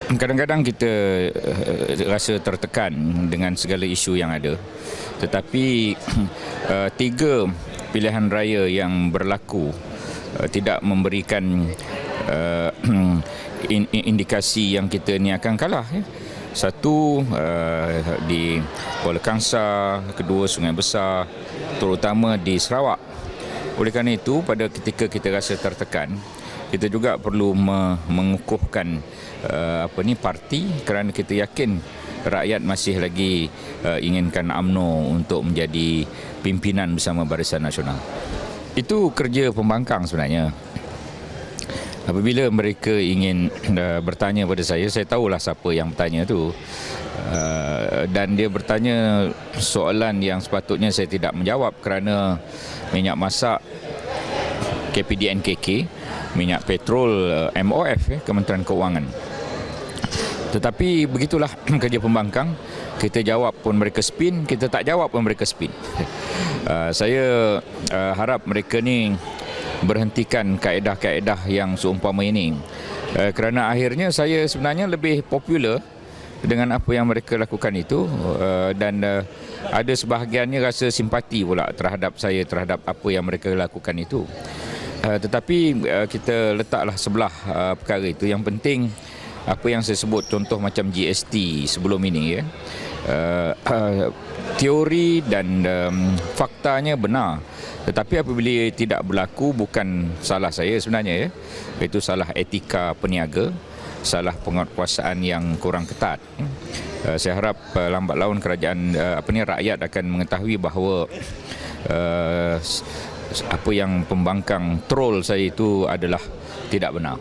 Kadang-kadang kita rasa tertekan dengan segala isu yang ada. Tetapi tiga pilihan raya yang berlaku tidak memberikan indikasi yang kita ni akan kalah. Satu di Kuala Kangsar, kedua Sungai Besar, terutama di Sarawak. Oleh kerana itu, pada ketika kita rasa tertekan, kita juga perlu mengukuhkan parti, kerana kita yakin rakyat masih lagi inginkan UMNO untuk menjadi pimpinan bersama Barisan Nasional. Itu kerja pembangkang sebenarnya. Apabila mereka ingin bertanya pada saya tahulah siapa yang bertanya tu. Dan dia bertanya soalan yang sepatutnya saya tidak menjawab, kerana minyak masak KPDNKK, minyak petrol MOF, Kementerian Keuangan. Tetapi begitulah kerja pembangkang. Kita jawab pun mereka spin, kita tak jawab pun mereka spin. Saya harap mereka ni berhentikan kaedah-kaedah yang seumpama ini, kerana akhirnya saya sebenarnya lebih popular dengan apa yang mereka lakukan itu, dan ada sebahagiannya rasa simpati pula terhadap saya, terhadap apa yang mereka lakukan itu. Tetapi kita letaklah sebelah perkara itu. Yang penting apa yang saya sebut, contoh macam GST sebelum ini, teori dan faktanya benar. Tetapi apabila tidak berlaku, bukan salah saya sebenarnya, itu salah etika peniaga, salah penguatkuasaan yang kurang ketat. Saya harap lambat laun rakyat akan mengetahui bahawa apa yang pembangkang troll saya itu adalah tidak benar.